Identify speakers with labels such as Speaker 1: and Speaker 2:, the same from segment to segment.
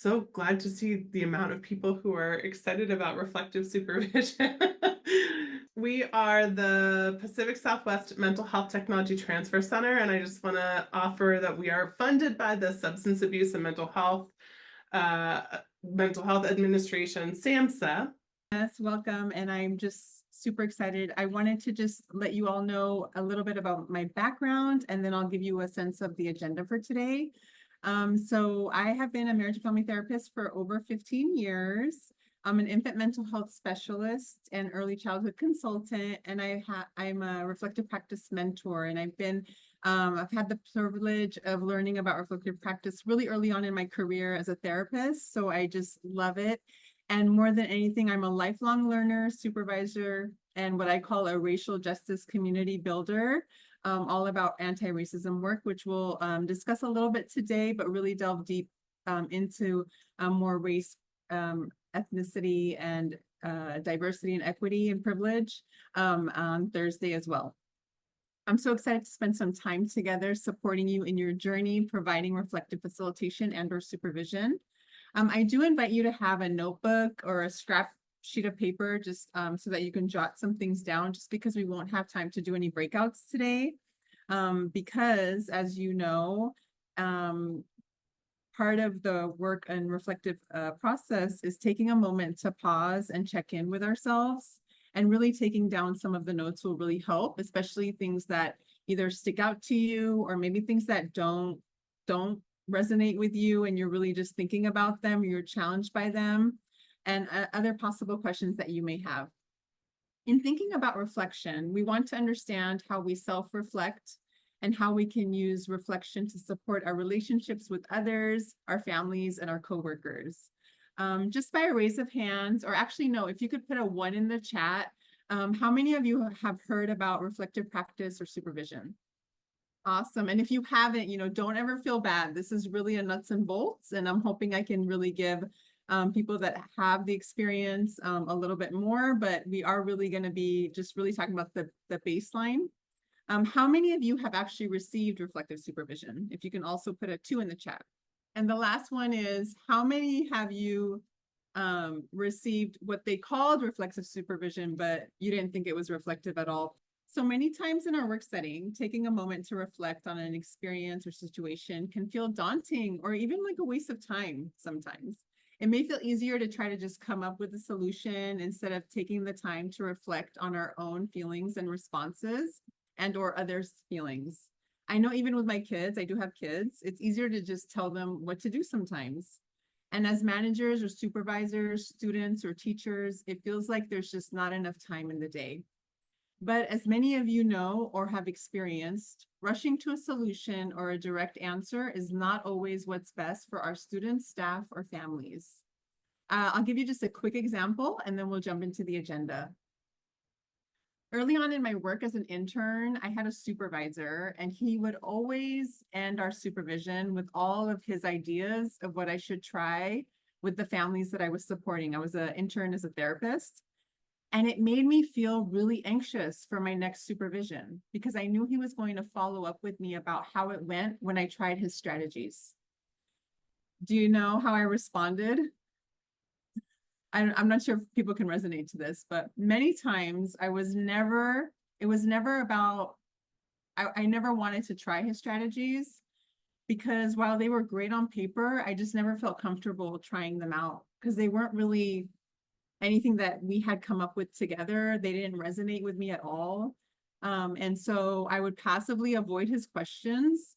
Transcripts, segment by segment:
Speaker 1: so glad to see the amount of people who are excited about reflective supervision. We are the Pacific Southwest Mental Health Technology Transfer Center, and I just want to offer that we are funded by the Substance Abuse and uh, Mental Health Administration, SAMHSA.
Speaker 2: Yes, welcome. And I'm just super excited. I wanted to just let you all know a little bit about my background, and then I'll give you a sense of the agenda for today. So I have been a marriage and family therapist for over 15 years. I'm an infant mental health specialist and early childhood consultant, and I'm a reflective practice mentor. And I've had the privilege of learning about reflective practice really early on in my career as a therapist. So I just love it. And more than anything, I'm a lifelong learner, supervisor, and what I call a racial justice community builder, all about anti-racism work, which we'll discuss a little bit today, but really delve deep into more race, ethnicity, and diversity and equity and privilege on Thursday as well. I'm so excited to spend some time together supporting you in your journey, providing reflective facilitation and/or supervision. I do invite you to have a notebook or a scrap sheet of paper just so that you can jot some things down, just because we won't have time to do any breakouts today. Because, as you know, part of the work and reflective process is taking a moment to pause and check in with ourselves, and really taking down some of the notes will really help, especially things that either stick out to you or maybe things that don't resonate with you and you're really just thinking about them, you're challenged by them, and other possible questions that you may have. In thinking about reflection, we want to understand how we self-reflect and how we can use reflection to support our relationships with others, our families, and our coworkers. Just by a raise of hands, or actually no, if you could put a 1 in the chat, how many of you have heard about reflective practice or supervision? Awesome. And if you haven't, don't ever feel bad. This is really a nuts and bolts, and I'm hoping I can really give people that have the experience a little bit more, but we are really going to be just really talking about the baseline. How many of you have actually received reflective supervision? If you can also put a 2 in the chat. And the last one is, how many have you received what they called reflective supervision, but you didn't think it was reflective at all? So many times in our work setting, taking a moment to reflect on an experience or situation can feel daunting or even like a waste of time sometimes. It may feel easier to try to just come up with a solution instead of taking the time to reflect on our own feelings and responses and/or others' feelings. I know even with my kids, I do have kids, it's easier to just tell them what to do sometimes. And as managers or supervisors, students or teachers, it feels like there's just not enough time in the day. But as many of you know or have experienced, rushing to a solution or a direct answer is not always what's best for our students, staff, or families. I'll give you just a quick example, and then we'll jump into the agenda. Early on in my work as an intern, I had a supervisor, and he would always end our supervision with all of his ideas of what I should try with the families that I was supporting. I was an intern as a therapist. And it made me feel really anxious for my next supervision because I knew he was going to follow up with me about how it went when I tried his strategies. Do you know how I responded? I'm not sure if people can resonate to this, but many times it was never about, I never wanted to try his strategies, because while they were great on paper, I just never felt comfortable trying them out because they weren't really anything that we had come up with together. They didn't resonate with me at all. And so I would passively avoid his questions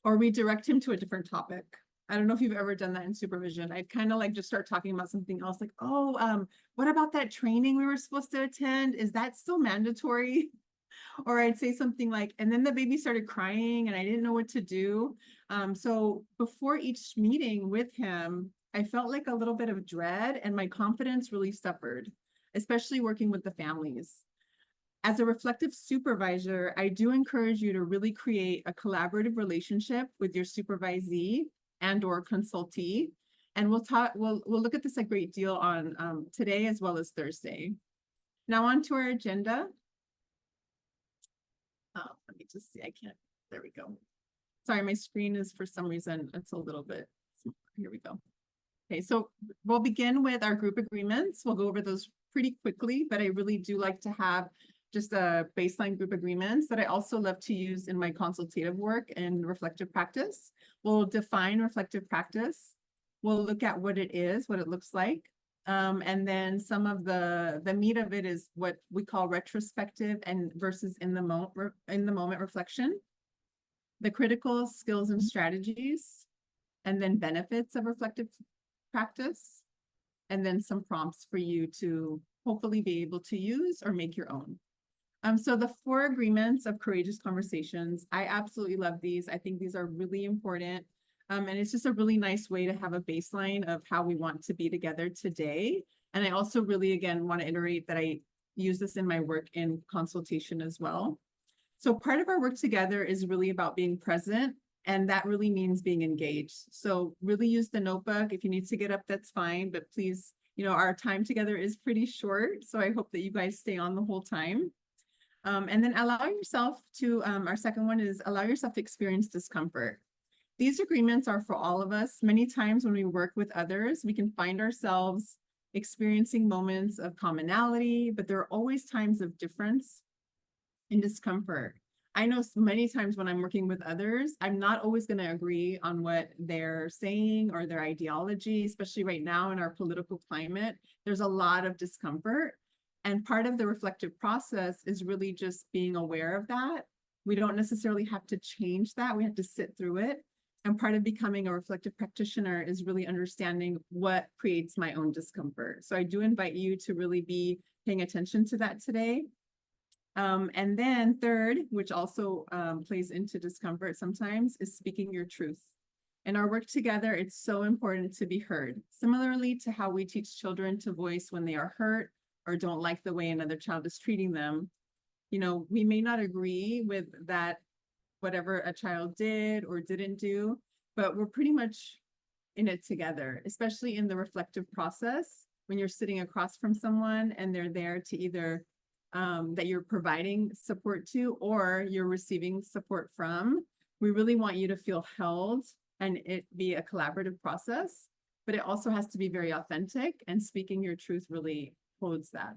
Speaker 2: or redirect him to a different topic. I don't know if you've ever done that in supervision. I'd kind of like just start talking about something else, like, oh, what about that training we were supposed to attend? Is that still mandatory? Or I'd say something like, and then the baby started crying and I didn't know what to do. So before each meeting with him, I felt like a little bit of dread, and my confidence really suffered, especially working with the families. As a reflective supervisor, I do encourage you to really create a collaborative relationship with your supervisee and/or consultee. And we'll look at this a great deal on today as well as Thursday. Now on to our agenda. Let me just see, there we go. Sorry, my screen is for some reason, it's a little bit, here we go. Okay, so we'll begin with our group agreements. We'll go over those pretty quickly, but I really do like to have just a baseline group agreements that I also love to use in my consultative work and reflective practice. We'll define reflective practice. We'll look at what it is, what it looks like. And then some of the meat of it is what we call retrospective and versus in the moment reflection, the critical skills and strategies, and then benefits of reflective practice, and then some prompts for you to hopefully be able to use or make your own. So the 4 agreements of courageous conversations, I absolutely love these. I think these are really important. And it's just a really nice way to have a baseline of how we want to be together today. And I also really, again, want to iterate that I use this in my work in consultation as well. So part of our work together is really about being present, and that really means being engaged. So really use the notebook. If you need to get up, that's fine, but please, our time together is pretty short. So I hope that you guys stay on the whole time. And then allow yourself to, our second one is allow yourself to experience discomfort. These agreements are for all of us. Many times when we work with others, we can find ourselves experiencing moments of commonality, but there are always times of difference and discomfort. I know many times when I'm working with others, I'm not always going to agree on what they're saying or their ideology, especially right now in our political climate. There's a lot of discomfort. And part of the reflective process is really just being aware of that. We don't necessarily have to change that. We have to sit through it. And part of becoming a reflective practitioner is really understanding what creates my own discomfort. So I do invite you to really be paying attention to that today. And then third, which also plays into discomfort sometimes, is speaking your truth. In our work together, it's so important to be heard. Similarly to how we teach children to voice when they are hurt or don't like the way another child is treating them, we may not agree with that, whatever a child did or didn't do, but we're pretty much in it together, especially in the reflective process when you're sitting across from someone and they're there to either that you're providing support to or you're receiving support from. We really want you to feel held and it be a collaborative process, but it also has to be very authentic, and speaking your truth really holds that.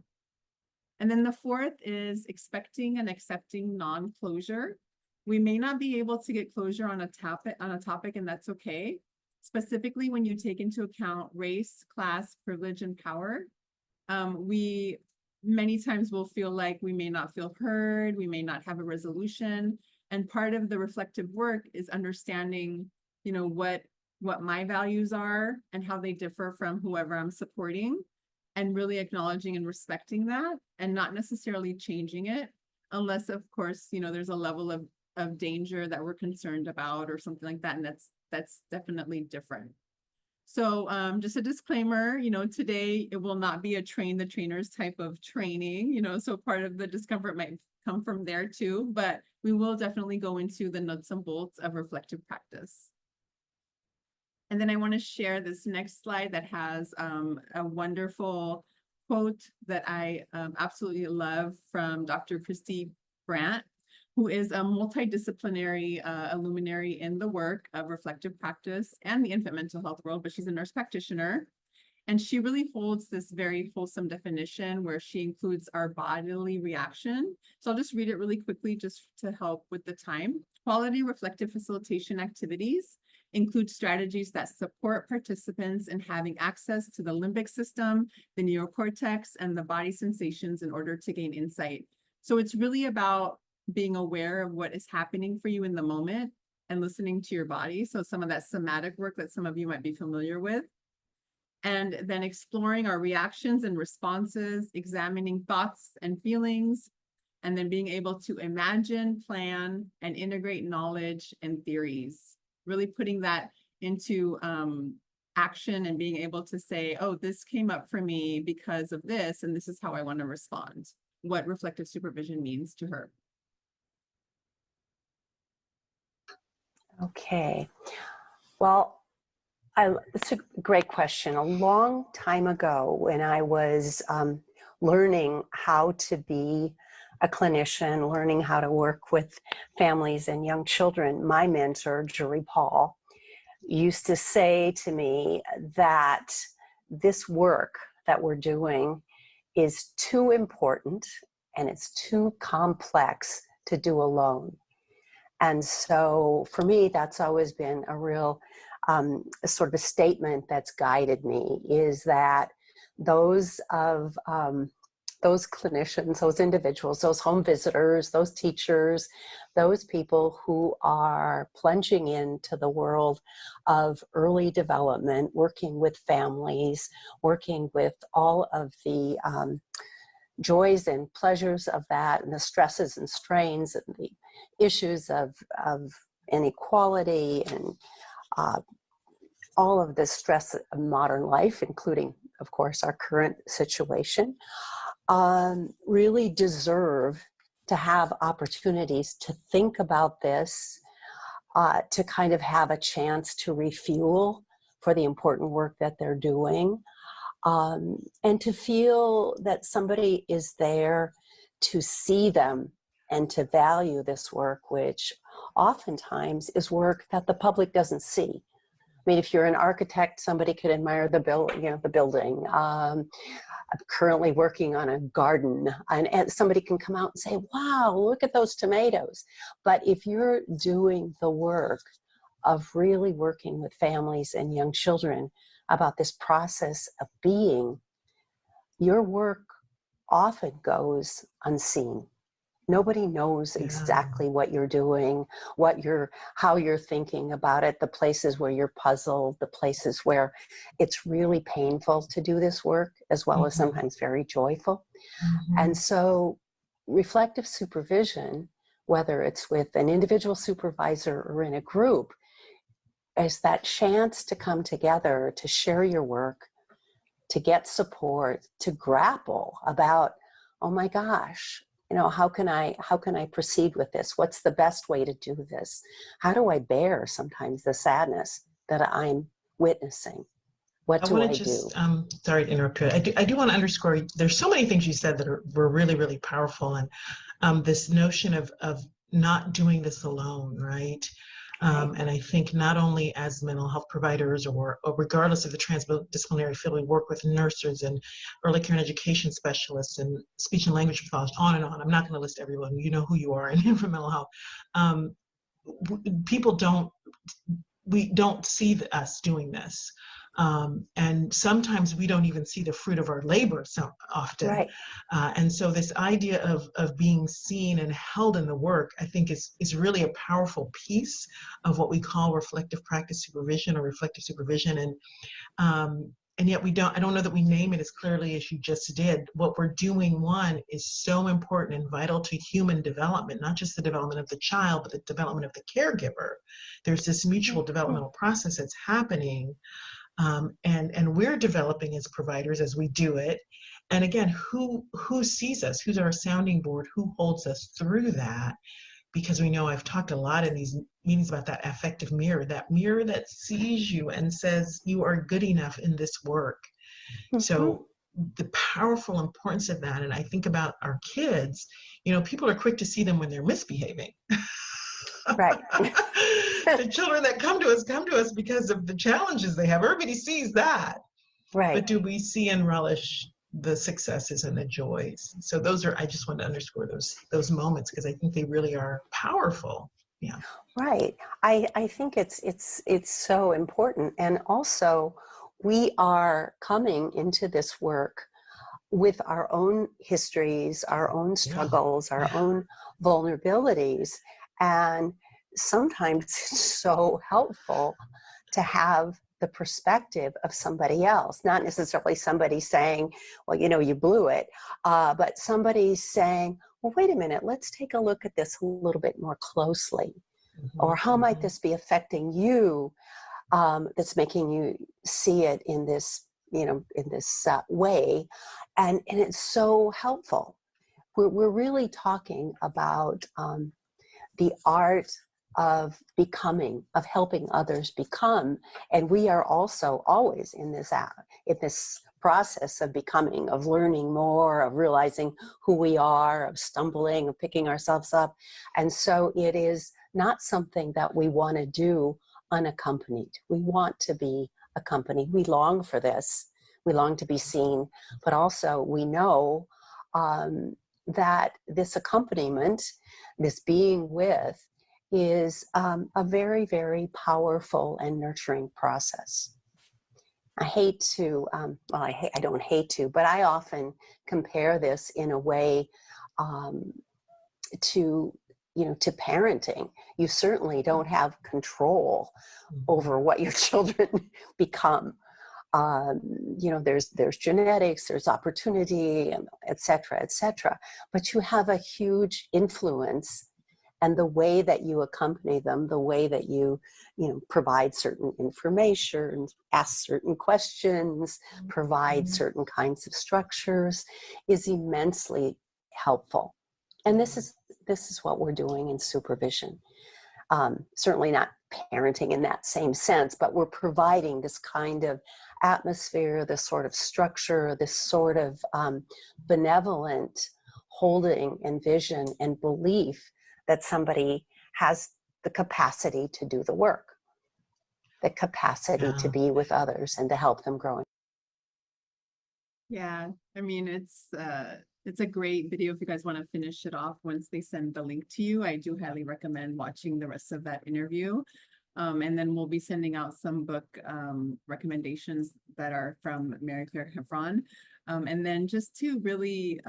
Speaker 2: And then the fourth is expecting and accepting non-closure. We may not be able to get closure on a topic, and that's okay. Specifically, when you take into account race, class, privilege, and power, we many times will feel like we may not feel heard, we may not have a resolution. And part of the reflective work is understanding, what my values are and how they differ from whoever I'm supporting, and really acknowledging and respecting that and not necessarily changing it unless, of course, there's a level of danger that we're concerned about or something like that. And that's definitely different. So just a disclaimer, today it will not be a train the trainers type of training, so part of the discomfort might come from there too, but we will definitely go into the nuts and bolts of reflective practice. And then I want to share this next slide that has a wonderful quote that I absolutely love from Dr. Christy Brandt, who is a multidisciplinary luminary in the work of reflective practice and the infant mental health world, but she's a nurse practitioner. And she really holds this very wholesome definition where she includes our bodily reaction. So I'll just read it really quickly just to help with the time. Quality reflective facilitation activities include strategies that support participants in having access to the limbic system, the neocortex, and the body sensations in order to gain insight. So it's really about being aware of what is happening for you in the moment and listening to your body. So some of that somatic work that some of you might be familiar with. And then exploring our reactions and responses, examining thoughts and feelings, and then being able to imagine, plan, and integrate knowledge and theories. Really putting that into action and being able to say, oh, this came up for me because of this, and this is how I want to respond. What reflective supervision means to her.
Speaker 3: Okay. Well, it's a great question. A long time ago, when I was learning how to be a clinician, learning how to work with families and young children, my mentor, Julie Paul, used to say to me that this work that we're doing is too important and it's too complex to do alone. And so for me, that's always been a real sort of a statement that's guided me, is that those clinicians, those individuals, those home visitors, those teachers, those people who are plunging into the world of early development, working with families, working with all of the joys and pleasures of that, and the stresses and strains and the issues of inequality and all of the stress of modern life, including, of course, our current situation, really deserve to have opportunities to think about this, to kind of have a chance to refuel for the important work that they're doing, and to feel that somebody is there to see them and to value this work, which oftentimes is work that the public doesn't see. I mean, if you're an architect, somebody could admire the building. I'm currently working on a garden, and somebody can come out and say, wow, look at those tomatoes. But if you're doing the work of really working with families and young children about this process of being, your work often goes unseen. Nobody knows exactly what you're doing, how you're thinking about it, the places where you're puzzled, the places where it's really painful to do this work, as well as sometimes very joyful. And so reflective supervision, whether it's with an individual supervisor or in a group, is that chance to come together, to share your work, to get support, to grapple about, oh my gosh, how can I proceed with this? What's the best way to do this? How do I bear sometimes the sadness that I'm witnessing? What do I do?
Speaker 4: Sorry to interrupt you. I do want to underscore, there's so many things you said that were really, really powerful. And this notion of not doing this alone, right? And I think not only as mental health providers or regardless of the transdisciplinary field, we work with nurses and early care and education specialists and speech and language pathologists, on and on. I'm not going to list everyone. You know who you are in for mental health. We don't see us doing this. And sometimes we don't even see the fruit of our labor so often.
Speaker 3: Right.
Speaker 4: And so this idea of being seen and held in the work, I think is really a powerful piece of what we call reflective practice supervision or reflective supervision. And yet I don't know that we name it as clearly as you just did. What we're doing, one, is so important and vital to human development, not just the development of the child, but the development of the caregiver. There's this mutual developmental process that's happening. And we're developing as providers as we do it. And again, who sees us? Who's our sounding board? Who holds us through that? Because we know, I've talked a lot in these meetings about that affective mirror that sees you and says you are good enough in this work. So the powerful importance of that, and I think about our kids, people are quick to see them when they're misbehaving.
Speaker 3: Right.
Speaker 4: The children that come to us because of the challenges they have. Everybody sees that.
Speaker 3: Right.
Speaker 4: But do we see and relish the successes and the joys? So I just want to underscore those moments, because I think they really are powerful. Yeah.
Speaker 3: Right. I think it's so important. And also, we are coming into this work with our own histories, our own struggles, our own vulnerabilities. And sometimes it's so helpful to have the perspective of somebody else, not necessarily somebody saying, well, you blew it, but somebody saying, well, wait a minute, let's take a look at this a little bit more closely. Or how might this be affecting you, that's making you see it in this, way. And it's so helpful. We're really talking about the art of becoming, of helping others become. And we are also always in this process of becoming, of learning more, of realizing who we are, of stumbling, of picking ourselves up. And so it is not something that we want to do unaccompanied. We want to be accompanied. We long for this. We long to be seen, but also we know that this accompaniment, this being with, is a very, very powerful and nurturing process. I hate to, I don't hate to, but I often compare this in a way to, to parenting. You certainly don't have control over what your children become. There's genetics, there's opportunity, and et cetera, but you have a huge influence, and the way that you accompany them, the way that you provide certain information, ask certain questions, provide certain kinds of structures, is immensely helpful. And this is what we're doing in supervision. Certainly not parenting in that same sense, but we're providing this kind of atmosphere, this sort of structure, this sort of benevolent holding and vision and belief that somebody has the capacity to do the work, the capacity to be with others and to help them grow.
Speaker 2: Yeah, I mean, it's a great video. If you guys want to finish it off once they send the link to you, I do highly recommend watching the rest of that interview. And then we'll be sending out some book recommendations that are from Mary Claire Heffron. And then just to really,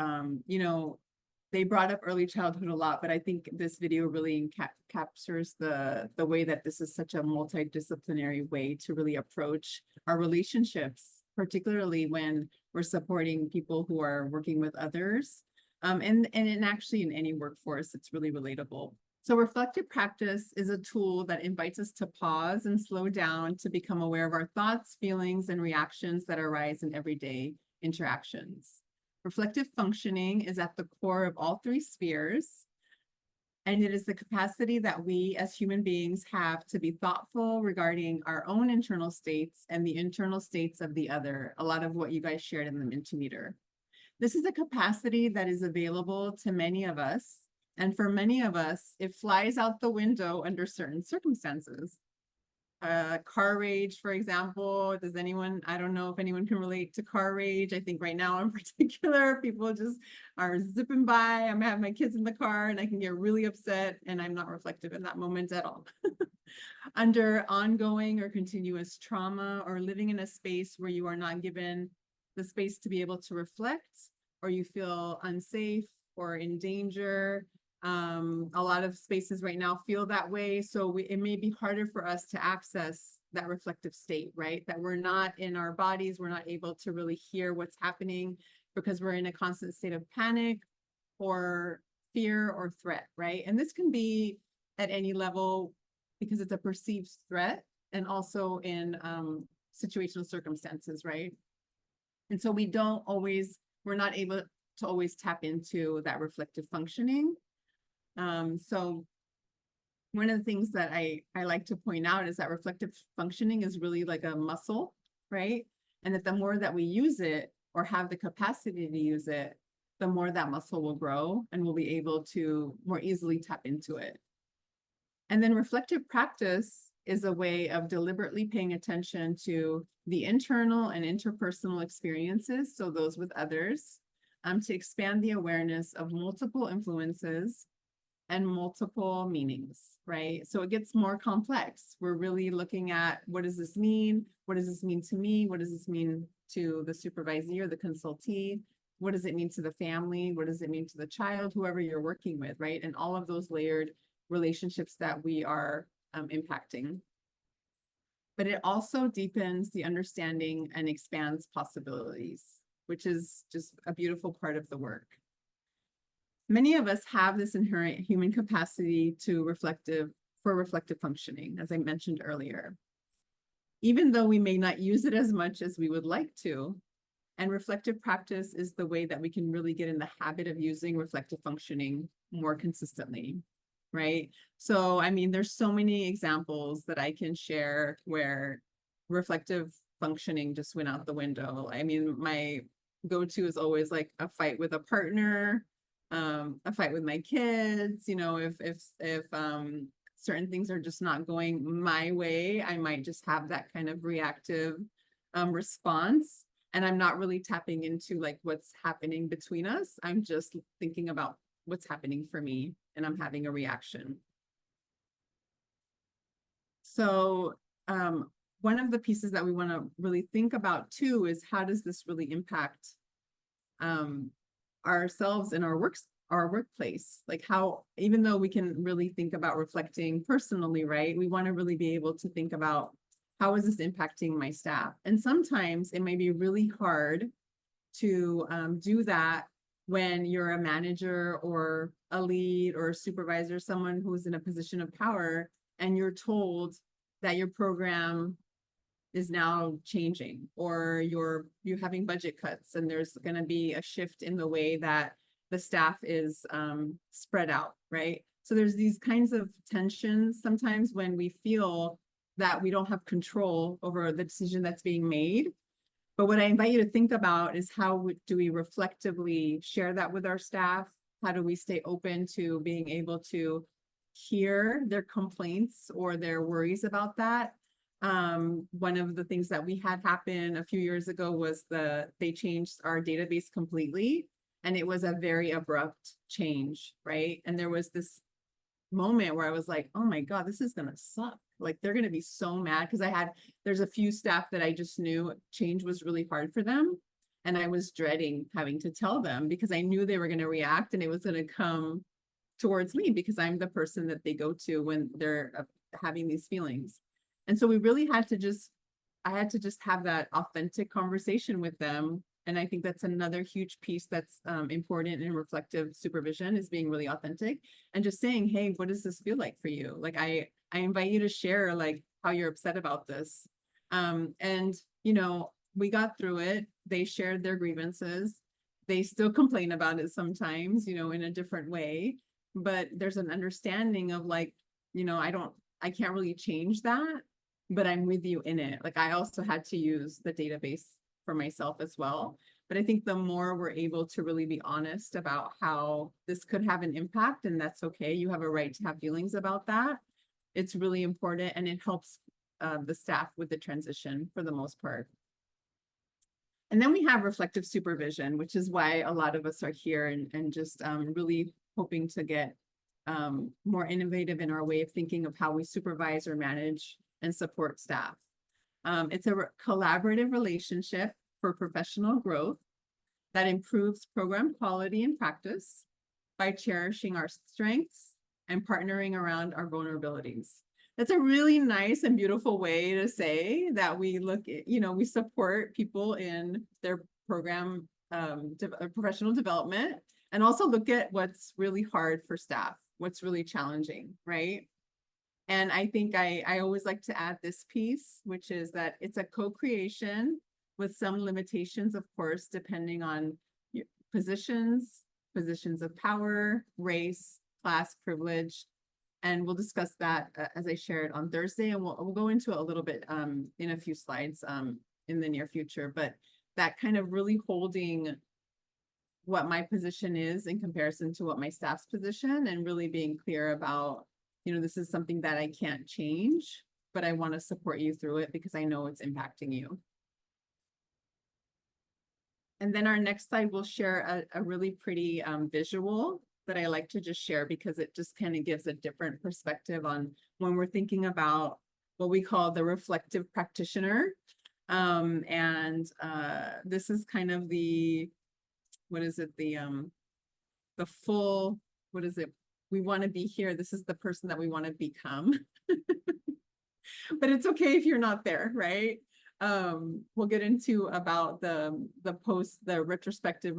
Speaker 2: they brought up early childhood a lot, but I think this video really captures the way that this is such a multidisciplinary way to really approach our relationships, particularly when we're supporting people who are working with others. And actually in any workforce, it's really relatable. So reflective practice is a tool that invites us to pause and slow down to become aware of our thoughts, feelings, and reactions that arise in everyday interactions. Reflective functioning is at the core of all three spheres, and it is the capacity that we as human beings have to be thoughtful regarding our own internal states and the internal states of the other, a lot of what you guys shared in the Mentimeter. This is a capacity that is available to many of us, and for many of us, it flies out the window under certain circumstances. Car rage, for example. I don't know if anyone can relate to car rage. I think right now in particular, people just are zipping by. I'm having my kids in the car and I can get really upset and I'm not reflective in that moment at all. Under ongoing or continuous trauma, or living in a space where you are not given the space to be able to reflect, or you feel unsafe or in danger. A lot of spaces right now feel that way. So it may be harder for us to access that reflective state, right? That we're not in our bodies, we're not able to really hear what's happening because we're in a constant state of panic or fear or threat, right? And this can be at any level because it's a perceived threat, and also in situational circumstances, right? And so we're not able to always tap into that reflective functioning. So one of the things that I like to point out is that reflective functioning is really like a muscle, right? And that the more that we use it or have the capacity to use it, the more that muscle will grow and we'll be able to more easily tap into it. And then reflective practice is a way of deliberately paying attention to the internal and interpersonal experiences, so those with others, to expand the awareness of multiple influences and multiple meanings, right? So it gets more complex. We're really looking at, what does this mean? What does this mean to me? What does this mean to the supervisee or the consultee? What does it mean to the family? What does it mean to the child, whoever you're working with, right? And all of those layered relationships that we are impacting. But it also deepens the understanding and expands possibilities, which is just a beautiful part of the work. Many of us have this inherent human capacity for reflective functioning, as I mentioned earlier, even though we may not use it as much as we would like to. And reflective practice is the way that we can really get in the habit of using reflective functioning more consistently, right? So, I mean, there's so many examples that I can share where reflective functioning just went out the window. I mean, my go-to is always like a fight with a partner, a fight with my kids, if certain things are just not going my way, I might just have that kind of reactive response. And I'm not really tapping into like what's happening between us. I'm just thinking about what's happening for me, and I'm having a reaction. So one of the pieces that we want to really think about too is, how does this really impact ourselves in our workplace? Like, how, even though we can really think about reflecting personally, right? We want to really be able to think about, how is this impacting my staff? And sometimes it may be really hard to do that when you're a manager or a lead or a supervisor, someone who's in a position of power, and you're told that your program is now changing, or you're having budget cuts, and there's going to be a shift in the way that the staff is spread out, right? So there's these kinds of tensions sometimes when we feel that we don't have control over the decision that's being made. But what I invite you to think about is, how do we reflectively share that with our staff? How do we stay open to being able to hear their complaints or their worries about that? One of the things that we had happen a few years ago was they changed our database completely, and it was a very abrupt change, right? And there was this moment where I was like, oh my God, this is gonna suck. Like, they're gonna be so mad, because there's a few staff that I just knew change was really hard for them. And I was dreading having to tell them, because I knew they were gonna react, and it was gonna come towards me, because I'm the person that they go to when they're having these feelings. And so we really had to I had to just have that authentic conversation with them. And I think that's another huge piece that's important in reflective supervision, is being really authentic and just saying, hey, what does this feel like for you? Like, I invite you to share like how you're upset about this. And, you know, we got through it. They shared their grievances. They still complain about it sometimes, you know, in a different way. But there's an understanding of like, you know, I can't really change that, but I'm with you in it. Like, I also had to use the database for myself as well. But I think the more we're able to really be honest about how this could have an impact, and that's okay, you have a right to have feelings about that, it's really important, and it helps the staff with the transition for the most part. And then we have reflective supervision, which is why a lot of us are here, and just really hoping to get more innovative in our way of thinking of how we supervise or manage and support staff. It's a collaborative relationship for professional growth that improves program quality and practice by cherishing our strengths and partnering around our vulnerabilities. That's a really nice and beautiful way to say that we look at, you know, we support people in their program professional development, and also look at what's really hard for staff, what's really challenging, right? And I think I always like to add this piece, which is that it's a co-creation with some limitations, of course, depending on positions of power, race, class, privilege. And we'll discuss that as I shared on Thursday, and we'll go into it a little bit in a few slides in the near future. But that kind of really holding what my position is in comparison to what my staff's position, and really being clear about, you know, this is something that I can't change, but I want to support you through it because I know it's impacting you. And then our next slide will share a really pretty visual that I like to just share, because it just kind of gives a different perspective on when we're thinking about what we call the reflective practitioner. This is kind of the, what is it? The full, what is it? We want to be here. This is the person that we want to become. But it's okay if you're not there, right? We'll get into about the retrospective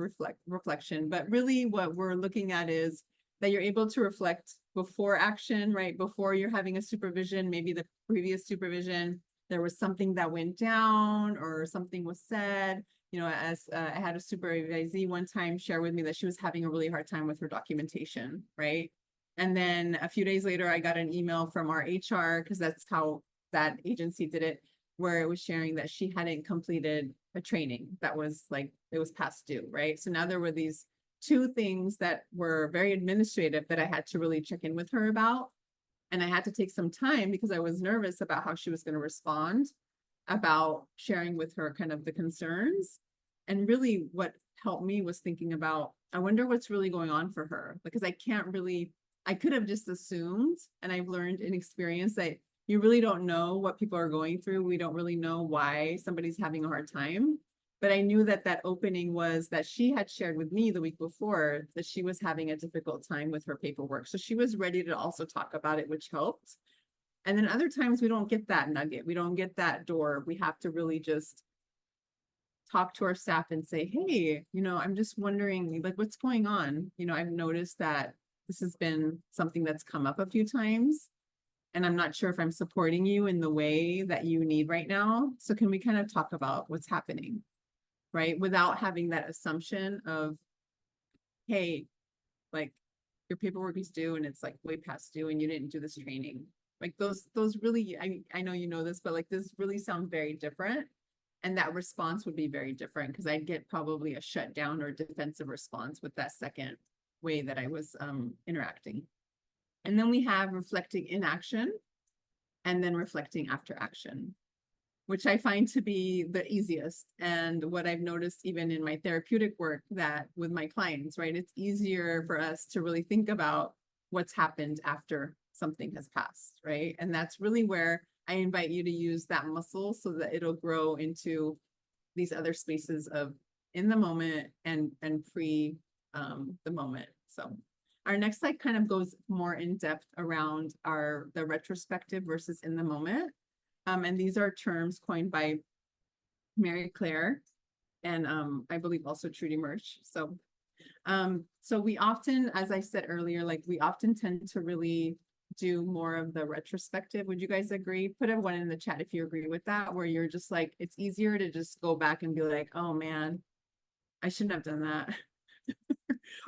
Speaker 2: reflection, but really what we're looking at is that you're able to reflect before action, right? Before you're having a supervision, maybe the previous supervision, there was something that went down or something was said. You know, as I had a supervisee one time share with me that she was having a really hard time with her documentation, right? And then a few days later, I got an email from our HR, because that's how that agency did it, where it was sharing that she hadn't completed a training that was like, it was past due, right? So now there were these two things that were very administrative that I had to really check in with her about. And I had to take some time because I was nervous about how she was going to respond, about sharing with her kind of the concerns. And really what helped me was thinking about, I wonder what's really going on for her, because I could have just assumed, and I've learned in experience that you really don't know what people are going through. We don't really know why somebody's having a hard time. But I knew that that opening was that she had shared with me the week before that she was having a difficult time with her paperwork. So she was ready to also talk about it, which helped. And then other times we don't get that nugget. We don't get that door. We have to really just talk to our staff and say, hey, I'm just wondering, like, what's going on? I've noticed that this has been something that's come up a few times, and I'm not sure if I'm supporting you in the way that you need right now. So can we kind of talk about what's happening, right? Without having that assumption of, hey, like, your paperwork is due and it's like way past due and you didn't do this training. Like those really, I know you know this, but like this really sound very different. And that response would be very different because I'd get probably a shutdown or defensive response with that second way that I was interacting. And then we have reflecting in action and then reflecting after action, which I find to be the easiest. And what I've noticed even in my therapeutic work that with my clients, right, it's easier for us to really think about what's happened after something has passed, right? And that's really where I invite you to use that muscle so that it'll grow into these other spaces of in the moment and pre the moment. So our next slide kind of goes more in depth around the retrospective versus in the moment. And these are terms coined by Mary Claire and I believe also Trudy Murch. So we often, as I said earlier, like we often tend to really do more of the retrospective. Would you guys agree? Put a 1 in the chat if you agree with that, where you're just like, it's easier to just go back and be like, oh man, I shouldn't have done that.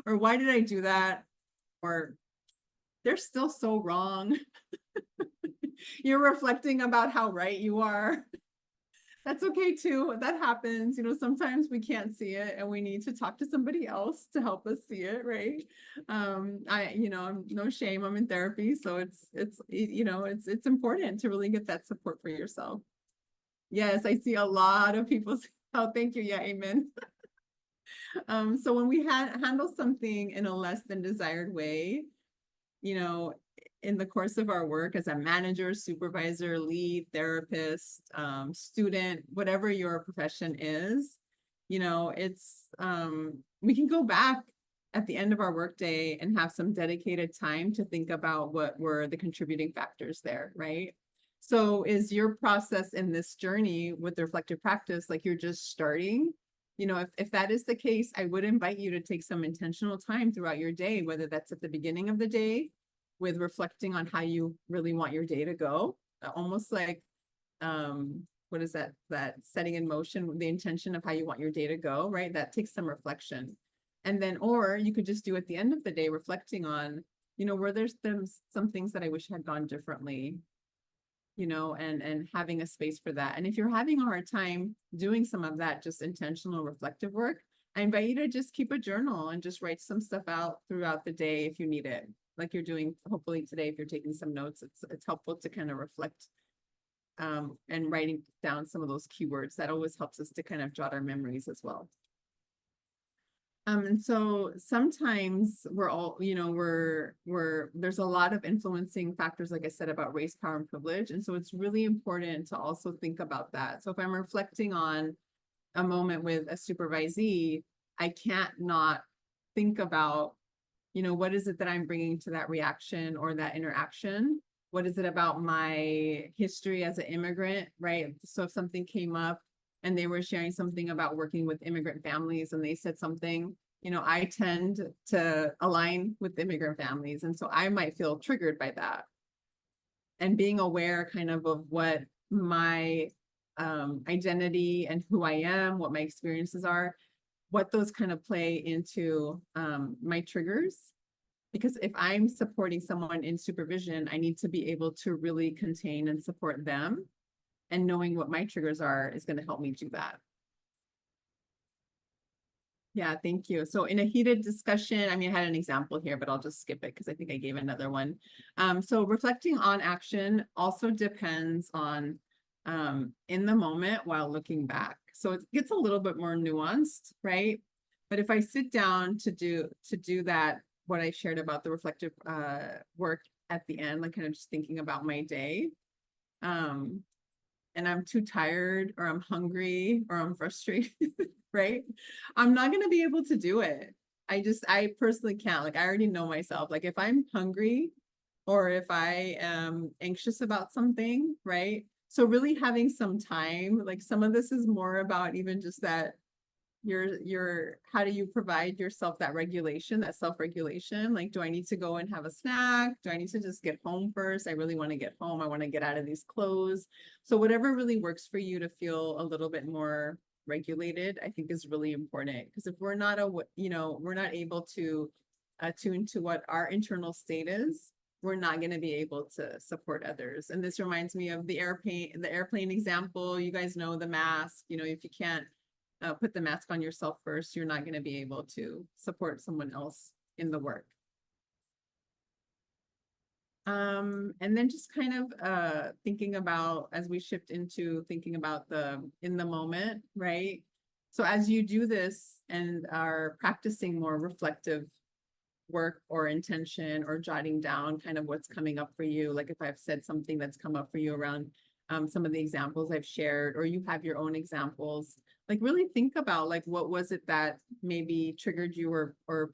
Speaker 2: Or why did I do that? Or they're still so wrong. You're reflecting about how right you are. That's okay too. That happens. Sometimes we can't see it and we need to talk to somebody else to help us see it, right? I'm no shame. I'm in therapy. So it's important to really get that support for yourself. Yes, I see a lot of people. Oh, thank you. Yeah, amen. So when we handle something in a less than desired way, in the course of our work as a manager, supervisor, lead, therapist, student, whatever your profession is, it's we can go back at the end of our workday and have some dedicated time to think about what were the contributing factors there, right? So is your process in this journey with the reflective practice like you're just starting? If that is the case, I would invite you to take some intentional time throughout your day, whether that's at the beginning of the day with reflecting on how you really want your day to go, almost like, what is that setting in motion, the intention of how you want your day to go, right? That takes some reflection. And then, or you could just do at the end of the day, reflecting on, where there's some things that I wish had gone differently, and having a space for that. And if you're having a hard time doing some of that, just intentional reflective work, I invite you to just keep a journal and just write some stuff out throughout the day if you need it. Like you're doing hopefully today, if you're taking some notes, it's helpful to kind of reflect and writing down some of those keywords. That always helps us to kind of jot our memories as well. And so sometimes we're all, there's a lot of influencing factors, like I said, about race, power, and privilege. And so it's really important to also think about that. So if I'm reflecting on a moment with a supervisee, I can't not think about, what is it that I'm bringing to that reaction or that interaction? What is it about my history as an immigrant, right? So if something came up and they were sharing something about working with immigrant families and they said something, I tend to align with immigrant families. And so I might feel triggered by that. And being aware kind of what my identity and who I am, what my experiences are, what those kind of play into my triggers. Because if I'm supporting someone in supervision, I need to be able to really contain and support them. And knowing what my triggers are is going to help me do that. Yeah, thank you. So in a heated discussion, I mean, I had an example here, but I'll just skip it because I think I gave another one. So reflecting on action also depends on in the moment while looking back. So it gets a little bit more nuanced, right? But if I sit down to do that, what I shared about the reflective work at the end, like kind of just thinking about my day, um, and I'm too tired or I'm hungry or I'm frustrated, right? I'm not going to be able to do it. I personally can't. Like, I already know myself. Like, if I'm hungry or if I am anxious about something, right? So, really having some time, like, some of this is more about even just that how do you provide yourself that regulation, that self-regulation? Like, do I need to go and have a snack? Do I need to just get home first? I really want to get home. I want to get out of these clothes. So whatever really works for you to feel a little bit more regulated, I think is really important. Because if we're not we're not able to attune to what our internal state is, we're not going to be able to support others. And this reminds me of the airplane example. You guys know the mask. If you can't put the mask on yourself first, you're not going to be able to support someone else in the work. And then just kind of thinking about, as we shift into thinking about in the moment, right? So as you do this and are practicing more reflective work or intention or jotting down kind of what's coming up for you, like if I've said something that's come up for you around some of the examples I've shared, or you have your own examples, like really think about like what was it that maybe triggered you or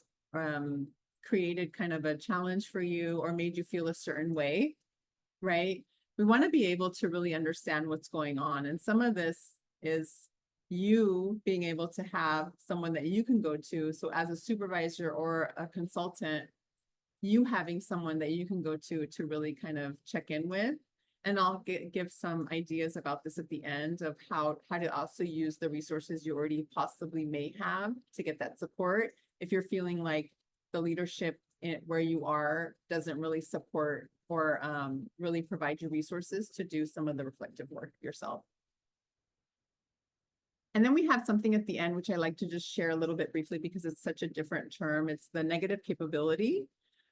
Speaker 2: created kind of a challenge for you or made you feel a certain way, right? We want to be able to really understand what's going on. And some of this is you being able to have someone that you can go to. So as a supervisor or a consultant, you having someone that you can go to really kind of check in with. And I'll give some ideas about this at the end of how to also use the resources you already possibly may have to get that support. If you're feeling like the leadership where you are doesn't really support or really provide you resources to do some of the reflective work yourself. And then we have something at the end, which I like to just share a little bit briefly because it's such a different term. It's the negative capability.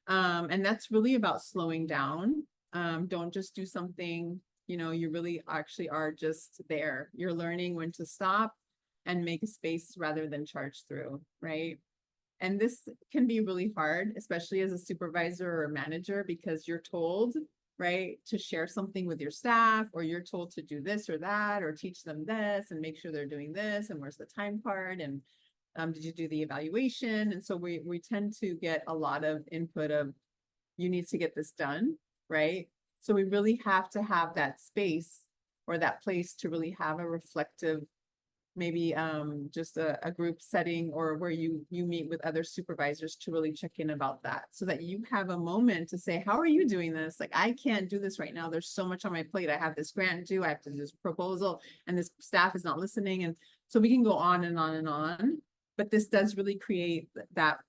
Speaker 2: And that's really about slowing down. Don't just do something, you really actually are just there. You're learning when to stop and make a space rather than charge through, right? And this can be really hard, especially as a supervisor or a manager, because you're told, right, to share something with your staff, or you're told to do this or that, or teach them this and make sure they're doing this. And where's the time card? And did you do the evaluation? And so we tend to get a lot of input of, you need to get this done, right? So we really have to have that space or that place to really have a reflective, maybe just a group setting or where you meet with other supervisors to really check in about that, so that you have a moment to say, how are you doing this? Like, I can't do this right now. There's so much on my plate. I have this grant due, I have to do this proposal, and this staff is not listening. And so we can go on and on and on, but this does really create that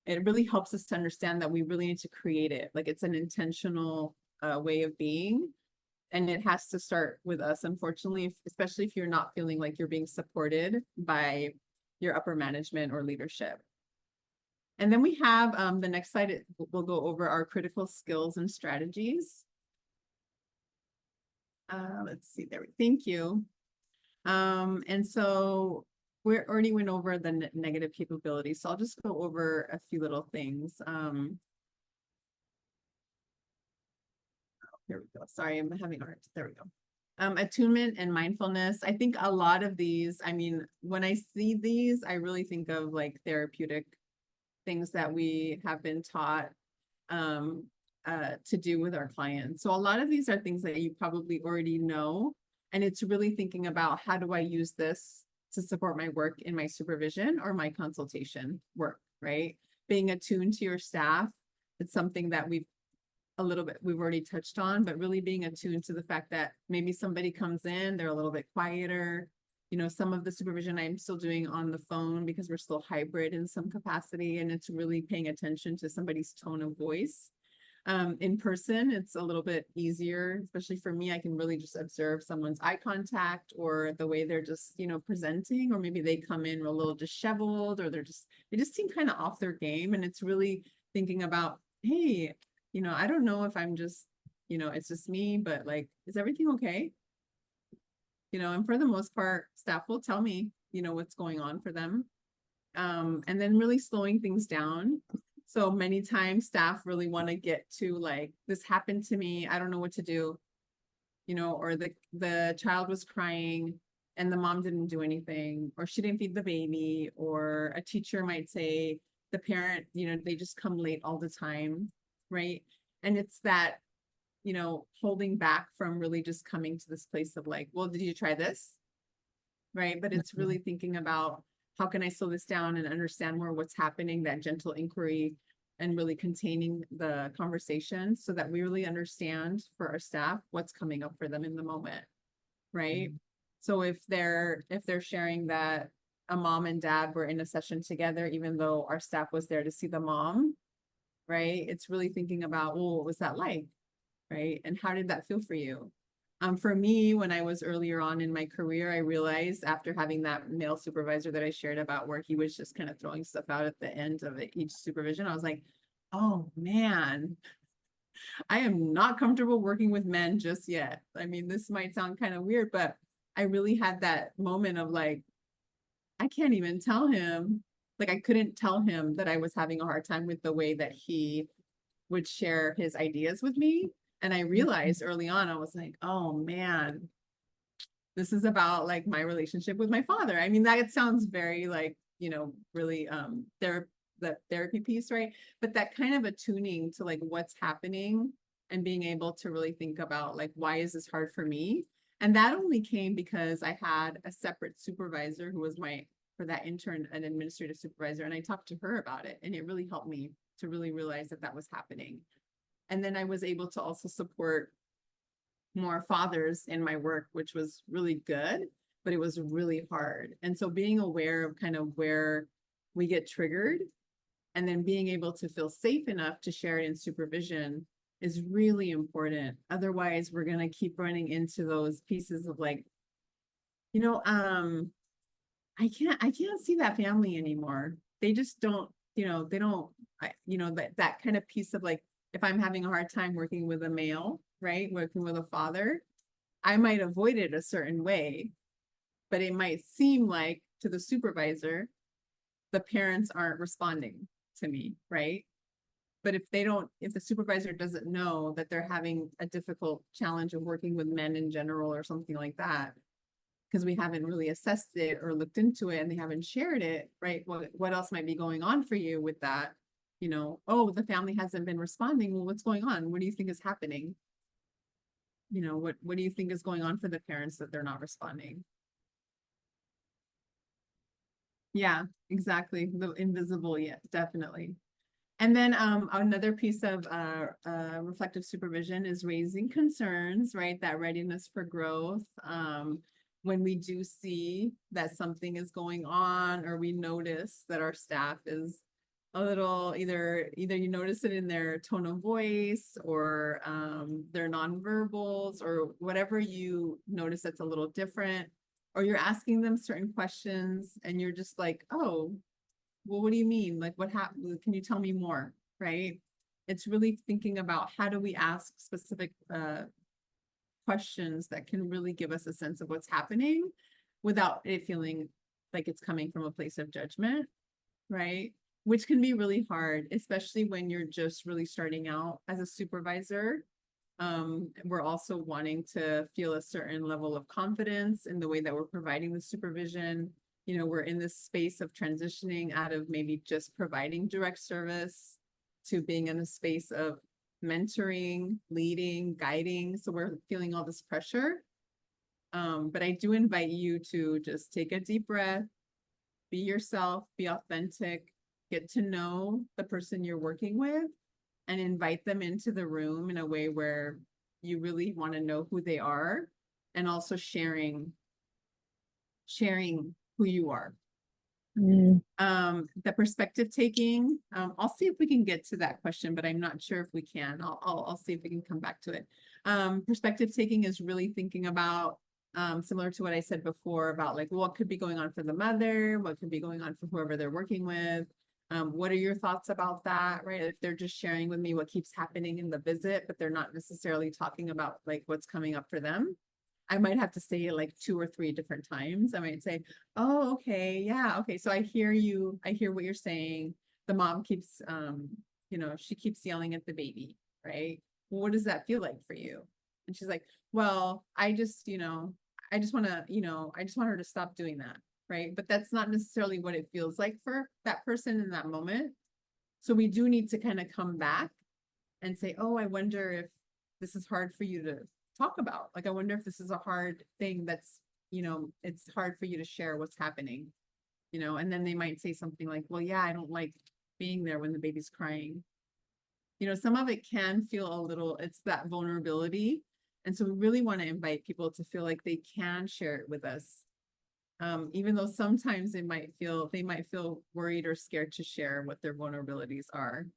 Speaker 2: it really helps us to understand that we really need to create it. Like, it's an intentional way of being. And it has to start with us, unfortunately, especially if you're not feeling like you're being supported by your upper management or leadership. And then we have the next slide, we'll go over our critical skills and strategies. Let's see there. Thank you. And so we already went over the negative capabilities. So I'll just go over a few little things. Here we go. Sorry, I'm having art. There we go. Attunement and mindfulness. I think a lot of these, I mean, when I see these, I really think of like therapeutic things that we have been taught to do with our clients. So a lot of these are things that you probably already know. And it's really thinking about, how do I use this to support my work in my supervision or my consultation work, right? Being attuned to your staff. It's something that we've already touched on, but really being attuned to the fact that maybe somebody comes in, they're a little bit quieter. Some of the supervision I'm still doing on the phone because we're still hybrid in some capacity, and it's really paying attention to somebody's tone of voice. In person, it's a little bit easier, especially for me. I can really just observe someone's eye contact or the way they're just, presenting, or maybe they come in a little disheveled, or they just seem kind of off their game. And it's really thinking about, hey, I don't know if I'm just, it's just me, but like, is everything okay? And for the most part, staff will tell me, what's going on for them. And then really slowing things down. So many times staff really want to get to like, this happened to me, I don't know what to do, or the child was crying and the mom didn't do anything, or she didn't feed the baby, or a teacher might say the parent, they just come late all the time, right? And it's that, holding back from really just coming to this place of like, well, did you try this? Right. But it's really thinking about, how can I slow this down and understand more what's happening, that gentle inquiry, and really containing the conversation so that we really understand for our staff what's coming up for them in the moment. Right. So if they're sharing that a mom and dad were in a session together, even though our staff was there to see the mom, right? It's really thinking about, well, what was that like? Right. And how did that feel for you? For me, when I was earlier on in my career, I realized after having that male supervisor that I shared about, where he was just kind of throwing stuff out at the end of each supervision, I was like, oh man, I am not comfortable working with men just yet. I mean, this might sound kind of weird, but I really had that moment of like, I can't even tell him, like I couldn't tell him that I was having a hard time with the way that he would share his ideas with me. And I realized early on, I was like, oh man, this is about like my relationship with my father. I mean, that sounds very like, really the therapy piece, right? But that kind of attuning to like what's happening and being able to really think about like, why is this hard for me? And that only came because I had a separate supervisor who was for that intern, an administrative supervisor. And I talked to her about it. And it really helped me to really realize that was happening. And then I was able to also support more fathers in my work, which was really good, but it was really hard. And so being aware of kind of where we get triggered, and then being able to feel safe enough to share it in supervision is really important. Otherwise, we're going to keep running into those pieces of like, I can't see that family anymore. They just don't, they don't, that kind of piece of like, if I'm having a hard time working with a male, right, working with a father, I might avoid it a certain way, but it might seem like to the supervisor, the parents aren't responding to me, right? But if the supervisor doesn't know that they're having a difficult challenge of working with men in general or something like that, because we haven't really assessed it or looked into it and they haven't shared it, right? What else might be going on for you with that? Oh, the family hasn't been responding. Well, what's going on? What do you think is happening? What do you think is going on for the parents that they're not responding? Yeah, exactly. The invisible, yeah, definitely. And then another piece of reflective supervision is raising concerns, right? That readiness for growth. When we do see that something is going on, or we notice that our staff is a little, either you notice it in their tone of voice, or their nonverbals, or whatever you notice that's a little different, or you're asking them certain questions and you're just like, oh, well, what do you mean? Like, what happened? Can you tell me more? Right? It's really thinking about, how do we ask specific questions that can really give us a sense of what's happening without it feeling like it's coming from a place of judgment, right? Which can be really hard, especially when you're just really starting out as a supervisor. We're also wanting to feel a certain level of confidence in the way that we're providing the supervision. We're in this space of transitioning out of maybe just providing direct service to being in a space of mentoring, leading, guiding. So we're feeling all this pressure. But I do invite you to just take a deep breath, be yourself, be authentic, get to know the person you're working with, and invite them into the room in a way where you really want to know who they are, and also sharing who you are, The perspective taking, I'll see if we can get to that question, but I'm not sure if we can. I'll see if we can come back to it. Perspective taking is really thinking about, similar to what I said before about like what could be going on for the mother, what could be going on for whoever they're working with. What are your thoughts about that, right? If they're just sharing with me what keeps happening in the visit, but they're not necessarily talking about like what's coming up for them. I might have to say it like 2 or 3 different times. I might say, oh, okay, yeah, okay. So I hear you. I hear what you're saying. The mom keeps, she keeps yelling at the baby, right? Well, what does that feel like for you? And she's like, well, I just want her to stop doing that, right? But that's not necessarily what it feels like for that person in that moment. So we do need to kind of come back and say, oh, I wonder if this is hard for you to talk about. Like, I wonder if this is a hard thing that's, it's hard for you to share what's happening, and then they might say something like, well, yeah, I don't like being there when the baby's crying. Some of it can feel a little, it's that vulnerability. And so we really want to invite people to feel like they can share it with us. Even though sometimes they might feel worried or scared to share what their vulnerabilities are.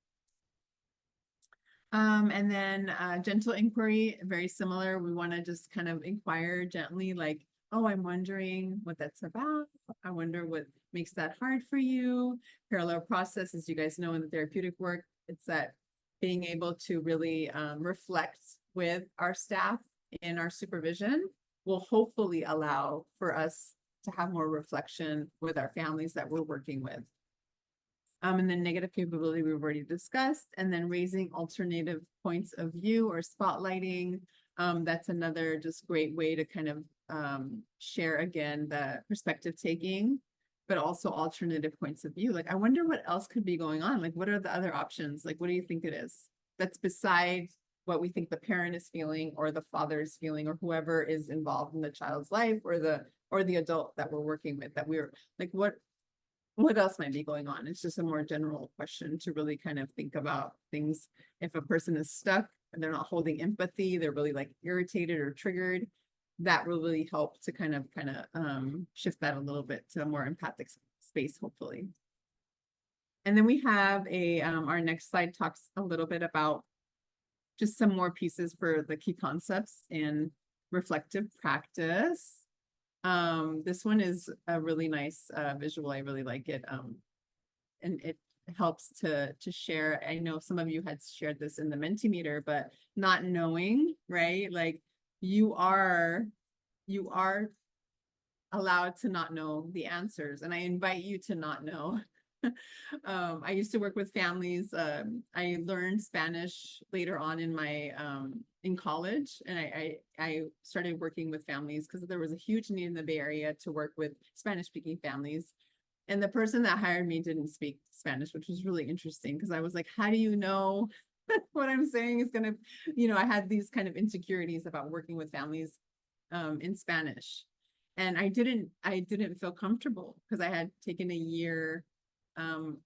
Speaker 2: And then gentle inquiry, very similar. We want to just kind of inquire gently, like, oh, I'm wondering what that's about. I wonder what makes that hard for you. Parallel process, as you guys know in the therapeutic work, it's that being able to really reflect with our staff in our supervision will hopefully allow for us to have more reflection with our families that we're working with. And then negative capability we've already discussed, and then raising alternative points of view or spotlighting. That's another just great way to kind of share again the perspective taking, but also alternative points of view. Like, I wonder what else could be going on. Like, what are the other options? Like, what do you think it is? That's besides what we think the parent is feeling or the father is feeling or whoever is involved in the child's life or the adult that we're working with, that we're like, what else might be going on? It's just a more general question to really kind of think about things. If a person is stuck and they're not holding empathy, they're really like irritated or triggered, that will really help to kind of shift that a little bit to a more empathic space, hopefully. And then we have our next slide talks a little bit about just some more pieces for the key concepts in reflective practice. This one is a really nice visual. I really like it. And it helps to share. I know some of you had shared this in the Mentimeter, but not knowing, right? Like, you are allowed to not know the answers, and I invite you to not know. I used to work with families. I learned Spanish later on in my in college, and I started working with families because there was a huge need in the Bay Area to work with Spanish-speaking families. And the person that hired me didn't speak Spanish, which was really interesting because I was like, how do you know what I'm saying is gonna, I had these kind of insecurities about working with families in Spanish. And I didn't feel comfortable because I had taken a year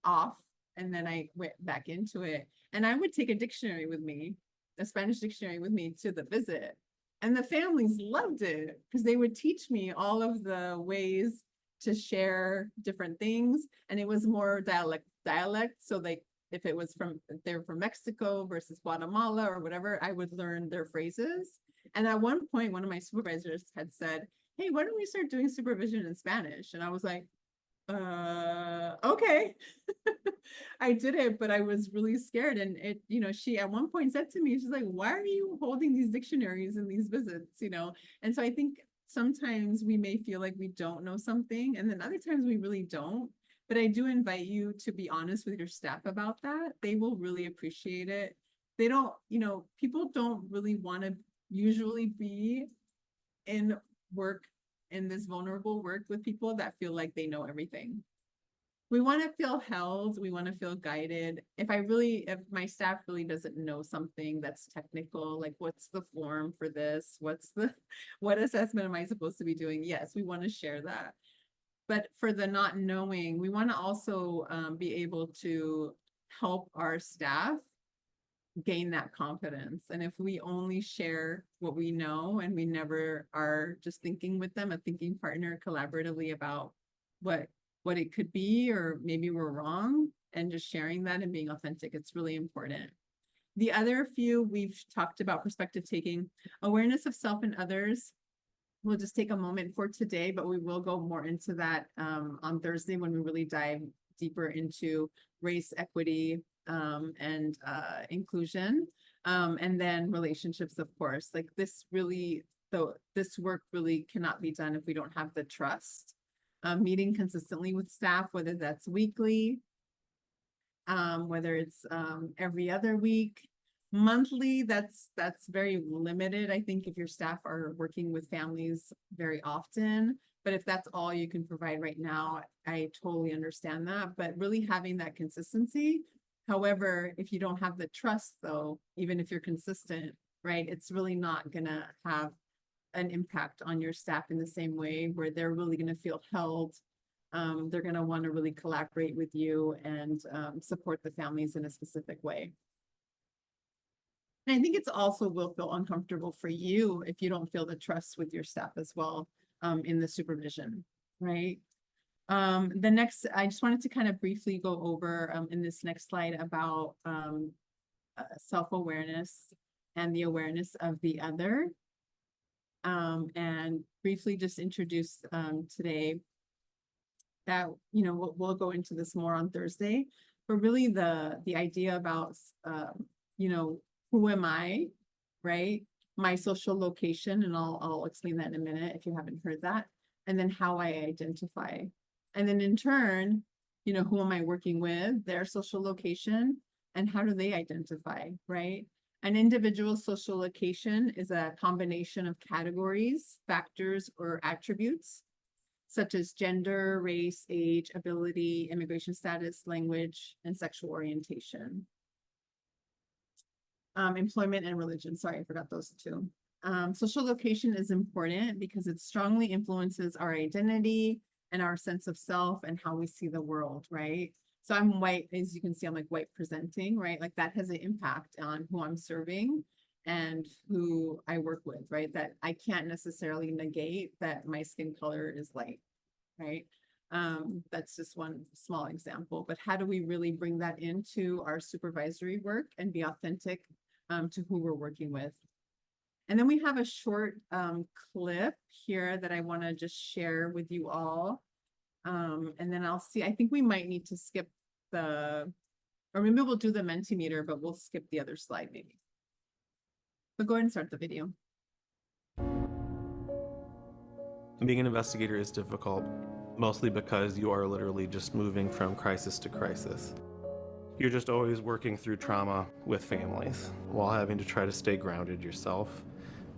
Speaker 2: off, and then I went back into it, and I would take a dictionary with me, a Spanish dictionary with me to the visit, and the families loved it because they would teach me all of the ways to share different things, and it was more dialect. So like if they're from Mexico versus Guatemala or whatever, I would learn their phrases. And at one point, one of my supervisors had said, hey, why don't we start doing supervision in Spanish? And I was like, okay. I did it, but I was really scared. And she at one point said to me, she's like, why are you holding these dictionaries in these visits? And so I think sometimes we may feel like we don't know something, and then other times we really don't. But I do invite you to be honest with your staff about that. They will really appreciate it. They don't, people don't really want to usually be in this vulnerable work with people that feel like they know everything. We want to feel held. We want to feel guided. If my staff really doesn't know something that's technical, like what's the form for this? What assessment am I supposed to be doing? Yes, we want to share that. But for the not knowing, we want to also be able to help our staff gain that confidence. And if we only share what we know and we never are just thinking with them, a thinking partner collaboratively about what what it could be, or maybe we're wrong, and just sharing that and being authentic. It's really important. The other few we've talked about perspective taking, awareness of self and others. We'll just take a moment for today, but we will go more into that on Thursday when we really dive deeper into race, equity, and inclusion, and then relationships, of course. Like this really, this work really cannot be done if we don't have the trust. Meeting consistently with staff, whether that's weekly, whether it's every other week, monthly, that's very limited. I think if your staff are working with families very often, but if that's all you can provide right now, I totally understand that. But really having that consistency. However, if you don't have the trust, though, even if you're consistent, right, it's really not gonna have an impact on your staff in the same way where they're really gonna feel held. They're going to want to really collaborate with you and support the families in a specific way. And I think it's also will feel uncomfortable for you if you don't feel the trust with your staff as well in the supervision, right? The next, I just wanted to kind of briefly go over in this next slide about self-awareness and the awareness of the other. And briefly just introduce today that, you know, we'll go into this more on Thursday, but really the idea about, you know, who am I, right? My social location, and I'll explain that in a minute if you haven't heard that, and then how I identify. And then in turn, you know, who am I working with, their social location, and how do they identify, right? An individual social location is a combination of categories, factors, or attributes such as gender, race, age, ability, immigration status, language, and sexual orientation. Employment and religion. Sorry, I forgot those two. Social location is important because it strongly influences our identity and our sense of self and how we see the world, right? So I'm white, as you can see, I'm like white presenting, right? Like that has an impact on who I'm serving and who I work with, right? That I can't necessarily negate that my skin color is light, right? That's just one small example, but how do we really bring that into our supervisory work and be authentic to who we're working with? And then we have a short clip here that I want to just share with you all. And then I'll see, I think we might need to skip or maybe we'll do the Mentimeter, but we'll skip the other slide maybe. But go ahead and start the video.
Speaker 5: Being an investigator is difficult, mostly because you are literally just moving from crisis to crisis. You're just always working through trauma with families while having to try to stay grounded yourself,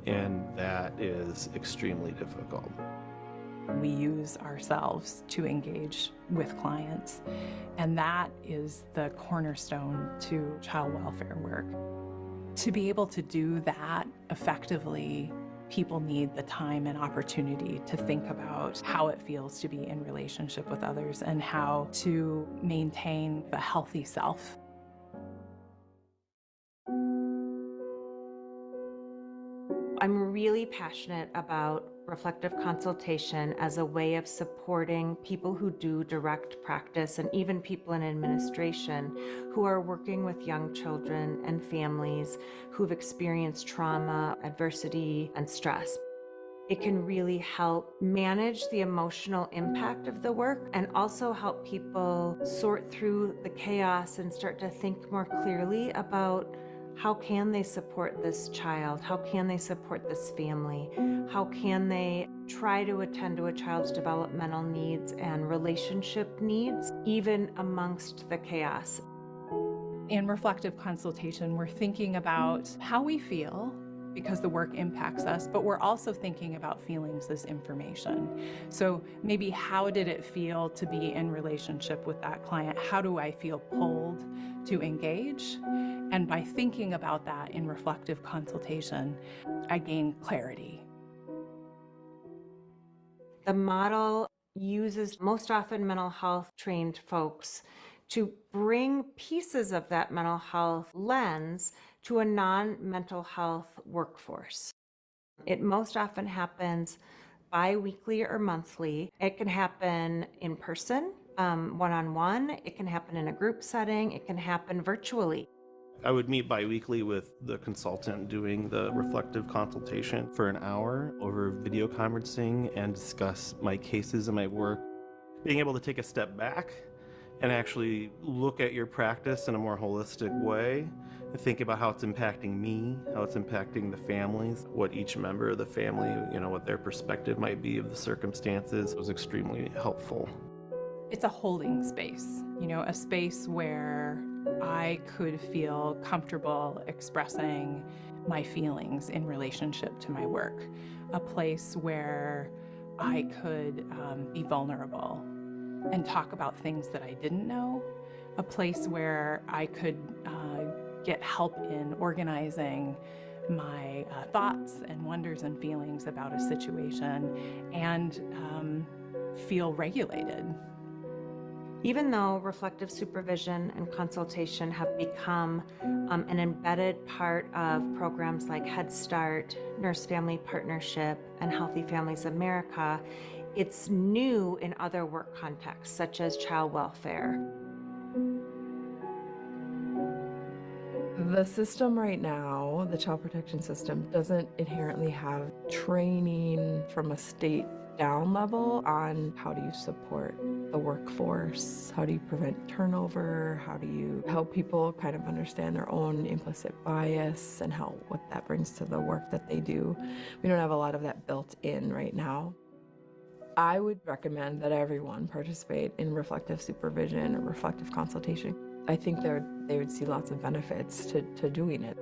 Speaker 5: and that is extremely difficult.
Speaker 6: We use ourselves to engage with clients, and that is the cornerstone to child welfare work. To be able to do that effectively, people need the time and opportunity to think about how it feels to be in relationship with others and how to maintain a healthy self.
Speaker 7: I'm really passionate about reflective consultation as a way of supporting people who do direct practice and even people in administration who are working with young children and families who've experienced trauma, adversity, and stress. It can really help manage the emotional impact of the work and also help people sort through the chaos and start to think more clearly about how can they support this child? How can they support this family? How can they try to attend to a child's developmental needs and relationship needs, even amongst the chaos?
Speaker 6: In reflective consultation, we're thinking about how we feel because the work impacts us, but we're also thinking about feelings as information. So maybe how did it feel to be in relationship with that client? How do I feel pulled to engage? And by thinking about that in reflective consultation, I gain clarity.
Speaker 7: The model uses most often mental health trained folks to bring pieces of that mental health lens to a non-mental health workforce. It most often happens bi-weekly or monthly. It can happen in person, one-on-one. It can happen in a group setting. It can happen virtually.
Speaker 5: I would meet bi-weekly with the consultant doing the reflective consultation for an hour over video conferencing and discuss my cases and my work. Being able to take a step back and actually look at your practice in a more holistic way and think about how it's impacting me, how it's impacting the families, what each member of the family, what their perspective might be of the circumstances was extremely helpful.
Speaker 6: It's a holding space, a space where I could feel comfortable expressing my feelings in relationship to my work, a place where I could be vulnerable and talk about things that I didn't know, a place where I could get help in organizing my thoughts and wonders and feelings about a situation and feel regulated.
Speaker 7: Even though reflective supervision and consultation have become an embedded part of programs like Head Start, Nurse Family Partnership, and Healthy Families America, it's new in other work contexts, such as child welfare.
Speaker 8: The system right now, the child protection system, doesn't inherently have training from a state down level on how do you support the workforce, how do you prevent turnover, how do you help people kind of understand their own implicit bias and what that brings to the work that they do. We don't have a lot of that built in right now. I would recommend that everyone participate in reflective supervision or reflective consultation. I think they would see lots of benefits to doing it.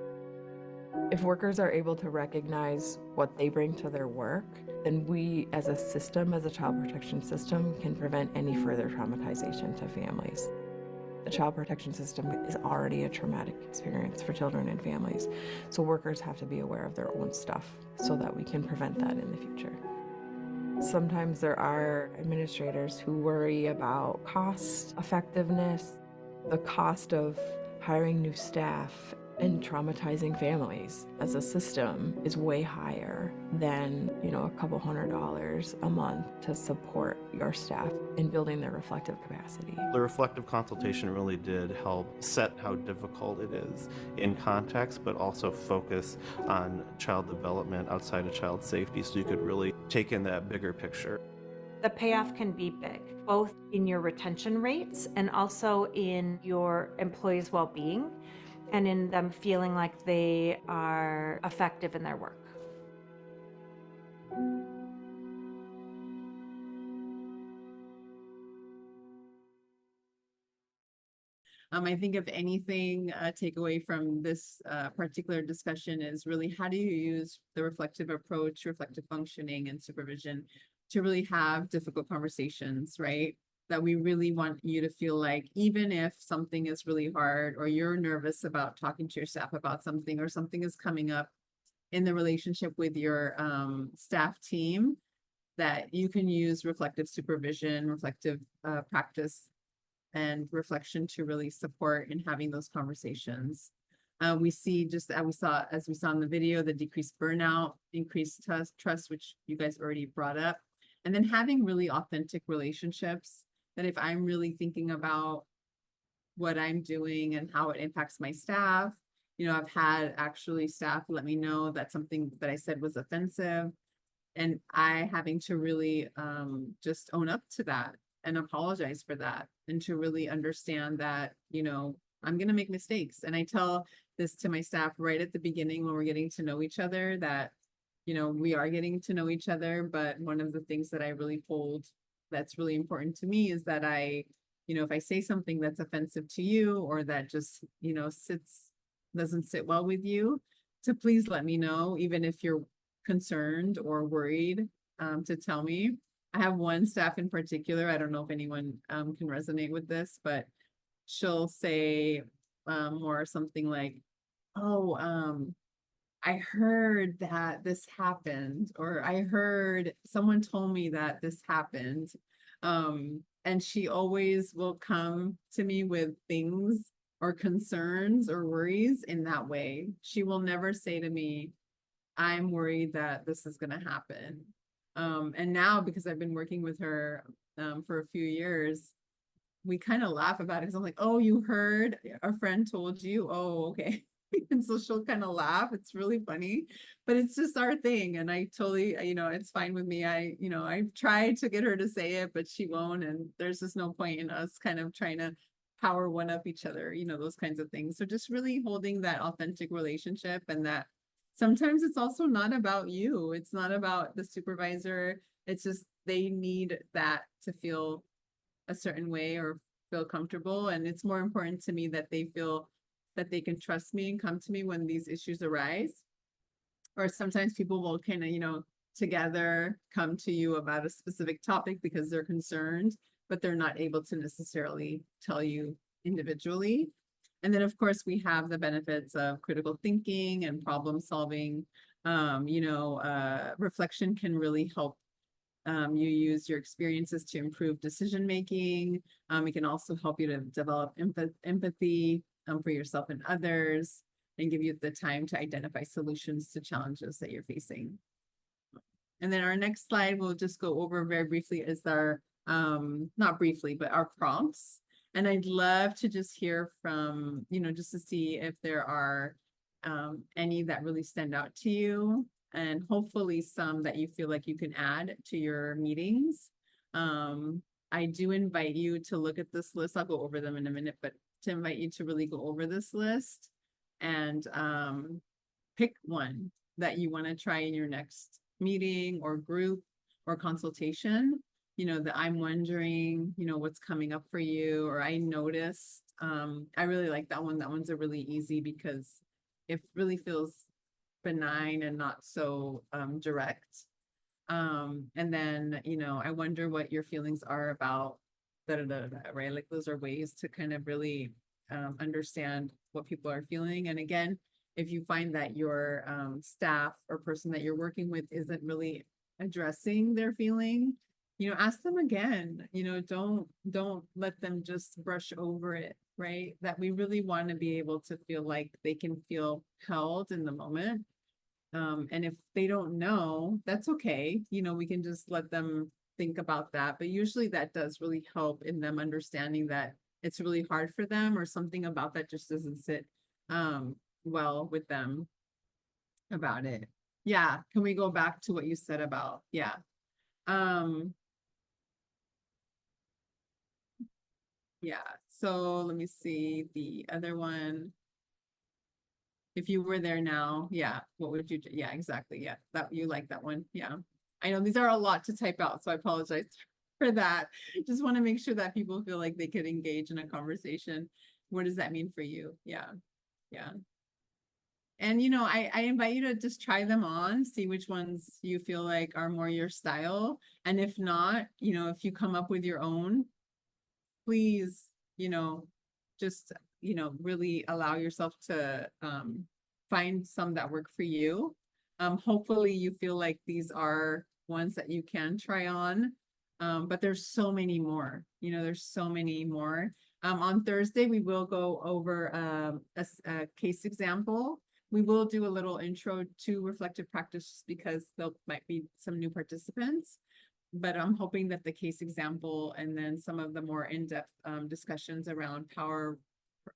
Speaker 8: If workers are able to recognize what they bring to their work, then we as a system, as a child protection system, can prevent any further traumatization to families. The child protection system is already a traumatic experience for children and families, so workers have to be aware of their own stuff so that we can prevent that in the future. Sometimes there are administrators who worry about cost effectiveness, the cost of hiring new staff, and traumatizing families as a system is way higher than, a couple $100 a month to support your staff in building their reflective capacity.
Speaker 5: The reflective consultation really did help set how difficult it is in context, but also focus on child development outside of child safety so you could really take in that bigger picture.
Speaker 7: The payoff can be big, both in your retention rates and also in your employees' well-being, and in them feeling like they are effective in their work.
Speaker 2: I think if anything, takeaway from this particular discussion is really how do you use the reflective approach, reflective functioning, and supervision to really have difficult conversations, right? That we really want you to feel like even if something is really hard or you're nervous about talking to your staff about something or something is coming up in the relationship with your staff team, that you can use reflective supervision, reflective practice and reflection to really support in having those conversations. We see just as we saw in the video, the decreased burnout, increased trust, which you guys already brought up, and then having really authentic relationships that if I'm really thinking about what I'm doing and how it impacts my staff, I've had actually staff let me know that something that I said was offensive and I having to really just own up to that and apologize for that and to really understand that, I'm going to make mistakes. And I tell this to my staff right at the beginning when we're getting to know each other that, we are getting to know each other. But one of the things that I really hold that's really important to me is that if I say something that's offensive to you or that just, doesn't sit well with you, to please let me know, even if you're concerned or worried, to tell me. I have one staff in particular, I don't know if anyone can resonate with this, but she'll say more something like, I heard that this happened, or I heard someone told me that this happened. And she always will come to me with things or concerns or worries in that way. She will never say to me, I'm worried that this is going to happen. And now, because I've been working with her for a few years, we kind of laugh about it because I'm like, oh, you heard a friend told you, oh, okay. And so she'll kind of laugh. It's really funny, but it's just our thing. And I totally, it's fine with me. I've tried to get her to say it, but she won't. And there's just no point in us kind of trying to power one up each other, those kinds of things. So just really holding that authentic relationship, and that sometimes it's also not about you. It's not about the supervisor. It's just they need that to feel a certain way or feel comfortable. And it's more important to me that they feel that they can trust me and come to me when these issues arise. Or sometimes people will kind of, together come to you about a specific topic because they're concerned, but they're not able to necessarily tell you individually. And then, of course, we have the benefits of critical thinking and problem solving. Reflection can really help you use your experiences to improve decision making. It can also help you to develop empathy for yourself and others, and give you the time to identify solutions to challenges that you're facing. And then our next slide we'll just go over very briefly is our, not briefly, but our prompts. And I'd love to just hear from, just to see if there are any that really stand out to you, and hopefully some that you feel like you can add to your meetings. I do invite you to look at this list. I'll go over them in a minute, but to invite you to really go over this list and pick one that you want to try in your next meeting or group or consultation. That I'm wondering, what's coming up for you, or I noticed. I really like that one. That one's a really easy because it really feels benign and not so direct. And then, I wonder what your feelings are about right? Like those are ways to kind of really understand what people are feeling. And again, if you find that your staff or person that you're working with isn't really addressing their feeling, ask them again. Don't let them just brush over it, right? That we really want to be able to feel like they can feel held in the moment. And if they don't know, that's okay. We can just let them think about that. But usually that does really help in them understanding that it's really hard for them, or something about that just doesn't sit well with them about it. Yeah. Can we go back to what you said about, yeah. Yeah. So let me see the other one. If you were there now, yeah, what would you do? Yeah, exactly. Yeah, that you like that one. Yeah. I know these are a lot to type out, so I apologize for that. Just want to make sure that people feel like they could engage in a conversation. What does that mean for you? Yeah. Yeah. And I invite you to just try them on, see which ones you feel like are more your style. And if not, if you come up with your own, please, just, really allow yourself to find some that work for you. Hopefully you feel like these are ones that you can try on. But there's so many more, there's so many more. On Thursday, we will go over a case example. We will do a little intro to reflective practice because there might be some new participants. But I'm hoping that the case example and then some of the more in-depth discussions around power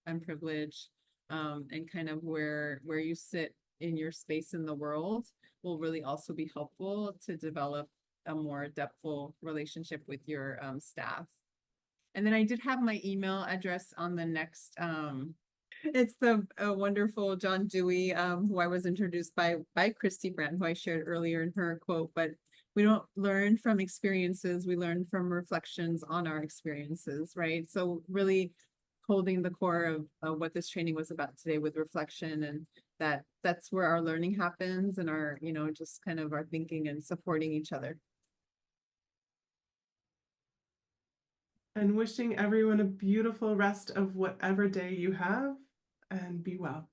Speaker 2: and privilege and kind of where you sit in your space in the world will really also be helpful to develop a more depthful relationship with your staff. And then I did have my email address on the next it's the wonderful John Dewey, who I was introduced by Christy Brand, who I shared earlier in her quote. But we don't learn from experiences, we learn from reflections on our experiences, right? So really holding the core of what this training was about today with reflection, and that's where our learning happens, and our, just kind of our thinking and supporting each other.
Speaker 1: And wishing everyone a beautiful rest of whatever day you have, and be well.